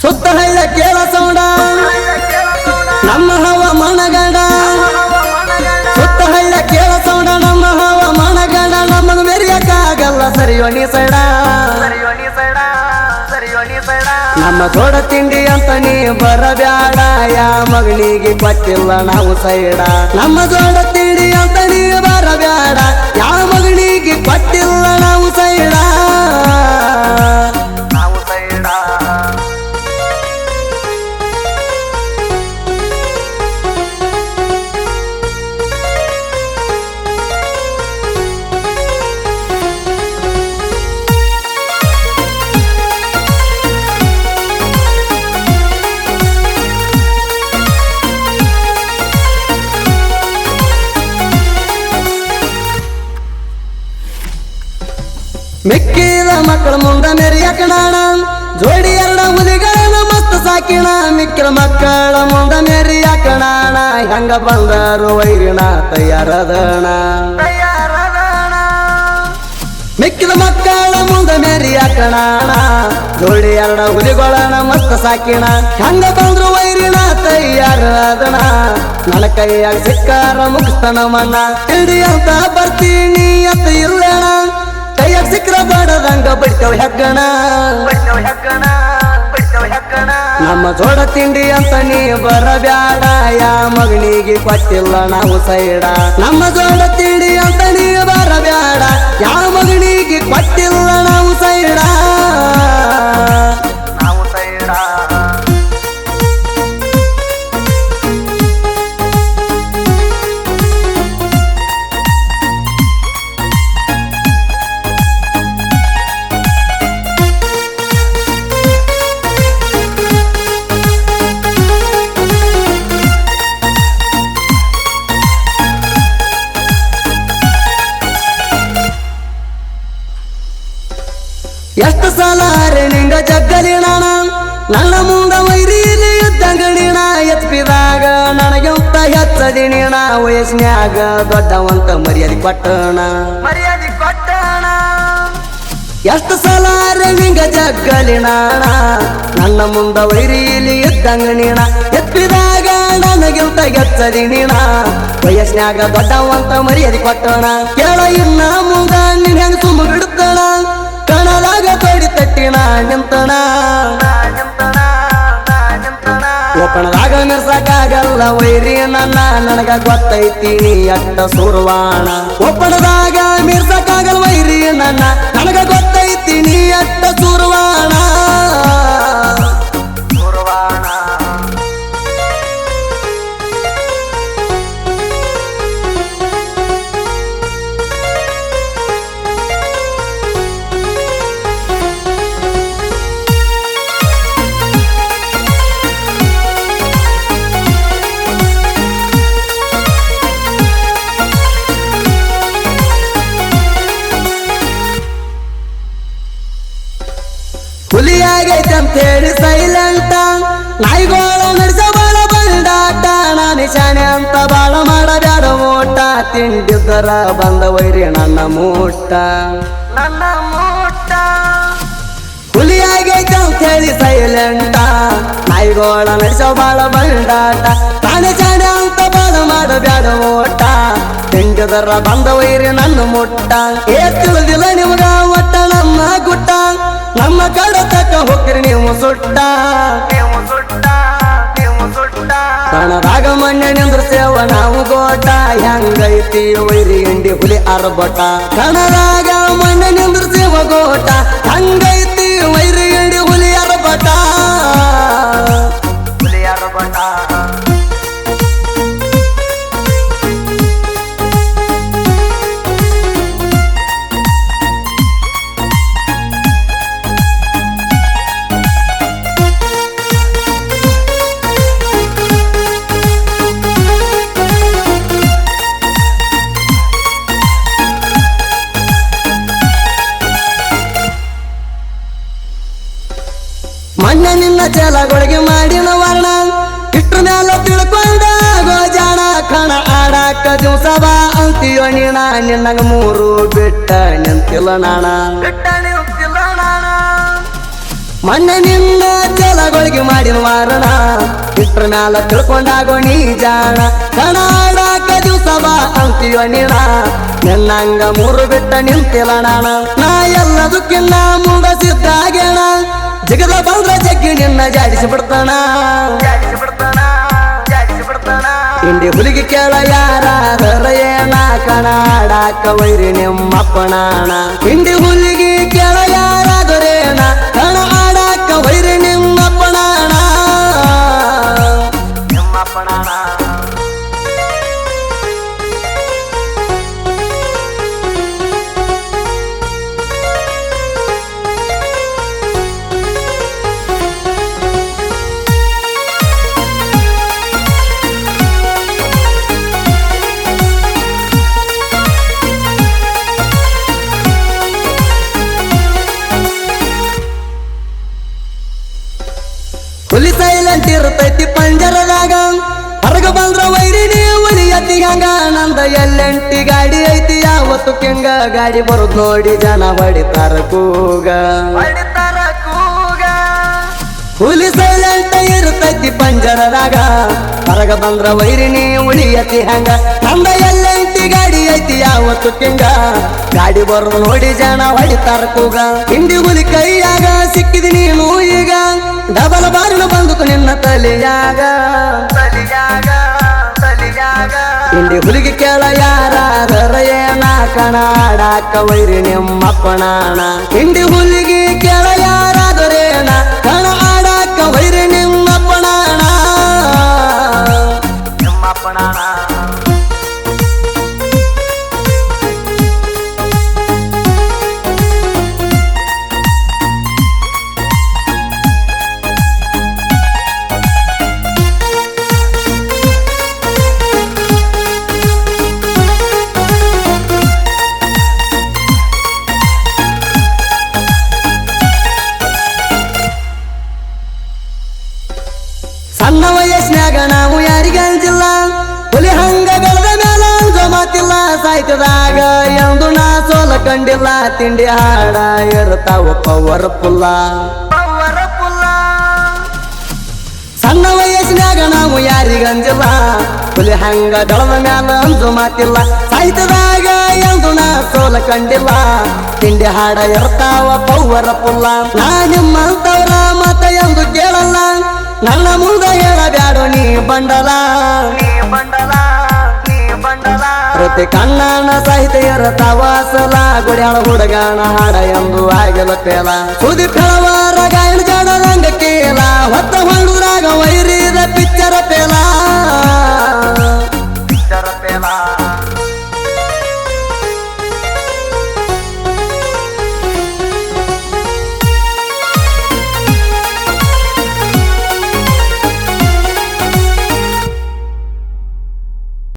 ಸುತ್ತ ಹಳ್ಳ ಕೇಳ ಸೌಂಡ ನಮ್ಮ ಹವಾಮಾನಗಂಡ ಸುತ್ತ ಹಳ್ಳ ಕೇಳ ಸೌಂಡ ನಮ್ಮ ಹವಾಮಾನಗಂಡ ನಮ್ಮನ್ನು ಮೆರಿಯಕ್ಕಾಗಲ್ಲ ಸರಿಯೋಣಿ ಸೈಡ ನಮ್ಮ ದೊಡ್ಡ ತಿಂಡಿ ಅಂತ ನೀ ಬರಬ್ಯಾಡ ಯಾ ಮಗನಿಗೆ ಕೊಟ್ಟಿಲ್ಲ ನಾವು ಸೈಡ ನಮ್ಮ ದೊಡ್ಡ ತಿಂಡಿ ಅಂತ ನೀ ಬರಬ್ಯಾಡ ಯಾ ಮಗನಿಗೆ ಕೊಟ್ಟಿಲ್ಲ ನಾವು ಸೈಡ ಮಿಕ್ಕಿದ ಮಕ್ಕಳ ಮುಂದ ಮೆರಿಯಕಣಾಣ ಜೋಡಿ ಎರಡ ಮುದಿಗಳನ್ನ ಮಸ್ತ್ ಸಾಕಿಣ ಮಿಕ್ಕಿದ ಮಕ್ಕಳ ಮುಂದ ಮೆರಿಯಕಣಾಣ ಹೆಂಗ ಬಂದರು ವೈರಿಣ ತಯಾರದಣ ಮಿಕ್ಕಿದ ಮಕ್ಕಳ ಮುಂದ ಮೆರಿಯಕಣಾಣ ಜೋಡಿ ಎರಡ ಹುಲಿಗಳನ್ನ ಮಸ್ತ್ ಸಾಕಿಣ ಹೆಂಗ ಬಂದ್ರು ವೈರಿಣ ತಯಾರದಣ ನನ್ನ ಕೈಯಾಗ ಸಿಕ್ಕಾರ ಮುಗಿಸ್ತಾನ ಮಣ್ಣ ಹಿಡಿ ಅಂತ ಬರ್ತೀನಿ ಅಂತ ಇಲ್ಲಣ ಕೈಯಾಗ ಸಿಕ್ರ ಬಾಡದಂಗ ಬಿಡ್ತೇವ ಹೆಗ್ಗಣ ನಮ್ಮ ಜೋಡ ತಿಂಡಿ ಅಂತ ನೀ ಬರಬ್ಯಾಡ ಯಾ ಮಗನಿಗೆ ಕೊಟ್ಟಿಲ್ಲ ನಾವು ಸೈಡ ನಮ್ಮ ಜೋಡ ತಿಂಡಿ ಅಂತ ನೀ ಬರಬ್ಯಾಡ ಯಾ ಮಗನಿಗೆ ಕೊಟ್ಟಿಲ್ಲ ನಾವು ಸೈಡ ಎಷ್ಟು ಸಲ ನಿಂಗ ಜಗ್ಗಲಿಣ ನನ್ನ ಮುಂದ ವೈರೀಲಿ ಇದ್ದಂಗಣಿಣ ಎತ್ಪಿದಾಗ ನನಗಿಂತ ಹೆಚ್ಚದಿಣಿಣ ವಯಸ್ನ್ಯಾಗ ದೊಡ್ಡವಂತ ಮರ್ಯಾದೆ ಕೊಟ್ಟಣ ಎಷ್ಟು ಸಲ ನಿಂಗ ಜಗ್ಗಲಿಣ ನನ್ನ ಮುಂದ ವೈರೀಲಿ ಇದ್ದಂಗಣಿಣ ಎತ್ಪಿದಾಗ ನನಗಿಂತ ಹೆಚ್ಚದಿಣಿಣ ವಯಸ್ನ್ಯಾಗ ದೊಡ್ಡವಂತ ಮರ್ಯಾದೆ ಕೊಟ್ಟಣ ಕೇಳ ಇನ್ನ ಮುಂದ ನಿನ್ ಹೆಂಗ ತುಂಬ ಬಿಡುತ್ತಣ ಕಣದಾಗ ತೊಡಿ ತಟ್ಟಿಣ ನಿಂತಣ ಒಪ್ಪಣದಾಗ ಮೆರ್ಸಕ್ಕಾಗಲ್ಲ ವೈರಿ ನನ್ನ ನನಗ ಗೊತ್ತೈತಿ ನೀ ಅಟ್ಟ ಸುರ್ವಾಣ ಒಪ್ಪಣದಾಗ ಮೆರ್ಸಕ್ಕಾಗಲ್ಲ ವೈರಿ ನನ್ನ ನನಗ ಗೊತ್ತೈತಿ ನೀ ಅಟ್ಟ ಸುರ್ವಾಣ ಹುಲಿಯಾಗೈತೆ ಅಂತೇಳಿ ಸೈಲೆಂಟ ನಾಯಿಗೋಳ ನಡೆಸ ಬಾಳ ಬಂಡಾಟ ನಾನು ಶಾಣೆ ಅಂತ ಬಾಳ ಮಾಡಬ್ಯಾಡ ಓಟ ತಿಂಡಿದ್ದರ ಬಂದ ವೈರಿ ನನ್ನ ಮೂಟ ಹುಲಿಯಾಗೈತೆ ಅಂತೇಳಿ ಸೈಲೆಂಟ ನಾಯಿಗೋಳ ನಡೆಸ ಬಾಳ ಬಂಡಾಟ ನಾನು ಶಾಣೆ ಅಂತ ಬಾಳ ಮಾಡಬ್ಯಾಡ ಓಟ ತಿಂಡಿದರ ಬಂದ ವೈರಿ ನನ್ನ ಮುಟ್ಟ ತಿಳಿದಿಲ್ಲ ನಿಮ್ಗ ಒಟ್ಟ ನಮ್ಮ ಗುಟ್ಟ ನಮ್ಮ ಕಡೆ ತಕ್ಕ ಹೋಗ್ರಿ ನೀವು ಸುಟ್ಟ ಕಣದಾಗ ಮಣ್ಣೆ ನಿಂದ್ರ ಸೇವ ನಾವು ಗೋಟ ಹೆಂಗೈತಿ ವೈರಿ ಎಂಡಿ ಹುಲಿ ಅರ್ಬಟ ಕಣದಾಗ ಮಣ್ಣೆ ನಿಂದ್ರ ಸೇವ ಗೋಟ ಹೆಂಗೈತಿ ವೈರಿ ಎಂಡಿ ಹುಲಿ ಅರ್ಬಟ ಮಣ್ಣೆ ನಿನ್ನ ಚಲಗಳಿಗೆ ಮಾಡಿನ ವರ್ಣ ಇಷ್ಟು ಮ್ಯಾಲ ತಿಳ್ಕೊಂಡ ಗೋಜಾಣ ಕಣ ಆಡಾಕ ದಿವಸ ಬಾ ಅಂತೀಯೋ ನೀಣ ನಿನ್ನಗ ಮೂರು ಬಿಟ್ಟ ನಿಂತಿಲ್ಲ ನಾಣ ಮಣ್ಣೆ ನಿನ್ನ ಚಲಗಳಿಗೆ ಮ್ಯಾಲ ತಿಳ್ಕೊಂಡಾಗೋ ನೀ ಜಾಣ ಕಣಾಡಾಕ ದಿವಸ ಬಾ ಅಂತೀವ ನೀಣ ನಿನ್ನಂಗ ಮೂರು ಬಿಟ್ಟ ನಿಂತಿಲ್ಲ ನಾಣ ನಾ ಎಲ್ಲದಕ್ಕಿನ್ನ ಮುಂದಸಿದ್ದಾಗೇಣ ಜಗದ ಬಂದ್ರ ಜಗ್ಗಿ ನಿನ್ನ ಜಾಡಿಸಿ ಬಿಡ್ತಾನ ಇಂಡಿ ಹುಲಿಗೆ ಕೇಳ ಯಾರಾದರ ಏನ ಕಣಾಡಾಕ ವೈರಿ ನಿಮ್ಮಪ್ಪನಾಣ ಇಂಡಿ ಹುಲಿಗೆ ಕೇಳ ಯಾರಾದರೇನ ಕಣ ಆಡಾಕ ವೈರಿ ನಿಮ್ಮಪ್ಪನಾಣ ಹುಲಿ ಸೈಲೆಂಟ್ ಇರ್ತೈತಿ ಪಂಜರದಾಗ ಹೊರಗ ಬಂದ್ರ ವೈರಿ ಉಳಿಯತಿ ಹಂಗ ನಂದ ಎಲ್ಲೆಂಟಿ ಗಾಡಿ ಐತಿ ಯಾವತ್ತು ಕೆಂಗ ಗಾಡಿ ಬರುದ್ ನೋಡಿ ಜನ ಹೊಡಿತಾರ ಕೂಗ ಹುಲಿ ಸೈಲೆಂಟ್ ಇರ್ತೈತಿ ಪಂಜರದಾಗ ಹೊರಗ ಬಂದ್ರ ವೈರಿನಿ ಉಳಿಯತಿ ಹಂಗ ನಂದ ಎಲ್ಲೆಂಟಿ ಗಾಡಿ ಐತಿ ಯಾವತ್ತು ಕೆಂಗ ಗಾಡಿ ಬರುದ್ ನೋಡಿ ಜನ ಹೊಡಿತಾರ ಕೂಗ ಹಿಂಡಿ ಹುಲಿ ಕೈಯಾಗ ಸಿಕ್ಕಿದಿ ನೀನು ಈಗ ಡಬಲ್ ಬಾರಿನ ಬಂದು ನಿನ್ನ ತಲೆಯಾಗ ಇಂಡಿ ಹುಲಿಗೆ ಕೇಳ ಯಾರಾದರ ಏನ ಕಣಾಡಾಕ ವೈರಿ ನಿಮ್ಮಪ್ಪನಾಣ ಇಂಡಿ ಹುಲಿಗೆ ಕೇಳ ಯಾರಾದರೇನ ಕಣ ಆಡಾಕ ವೈರಿ ನಿಮ್ಮಪ್ಪನಾಣ ಸಣ್ಣ ವಯಸ್ಸಿನಾಗ ನಾವು ಯಾರಿಗೆ ಅಂಜಿಲ್ಲ ಹುಲಿ ಹಂಗ ಬೆಳೆದ ಮೇಲೆ ಅಂಜೋ ಮಾತಿಲ್ಲ ಸಾಯ್ತದಾಗ ಎಂದು ನಾ ಸೋಲ ಕಂಡಿಲ್ಲ ತಿಂಡಿ ಹಾಡ ಇರ್ತಾವ ಪವರ್ ಪುಲ್ಲ ಸಣ್ಣ ವಯಸ್ಸಿನಾಗ ನಾವು ಯಾರಿಗೆ ಅಂಜಿಲ್ಲ ಹುಲಿ ಹಂಗ ಬೆಳೆದ ಮೇಲೆ ಅಂಜೋ ಮಾತಿಲ್ಲ ಸಾಯ್ತದಾಗ ಎಂದು ನಾ ಸೋಲ ಕಂಡಿಲ್ಲ ತಿಂಡಿ ಹಾಡ ಇರ್ತಾವ ಪವರ್ ಪುಲ್ಲ ನಾ ನಿಮ್ಮಂತವ್ರ ಮತ ಎಂದು ಕೇಳಲ್ಲ ನನ್ನ ಮುಂದ ಹೇಳಬ್ಯಾಡೋ ನೀ ಬಂಡಲ ಪ್ರತಿ ಕಣ್ಣನ ಸಾಹಿತ್ಯ ಇರತಾವ ಸಲ ಗುಡ್ಯಾಳ ಹುಡುಗಾಣ ಹಾಡ ಎಂದು ಆಗಿಲ್ಲ ಪೇಲ ಸುದಿ ಫೆಳವಾರ ಗಾಯನ ಜಾಡ ರಂಗ ಕೇಲ ಹೊತ್ತ ಹೊಂಡುದ್ರಾಗ ವೈರಿದ ಪಿಚ್ಚರ ಪೇಲ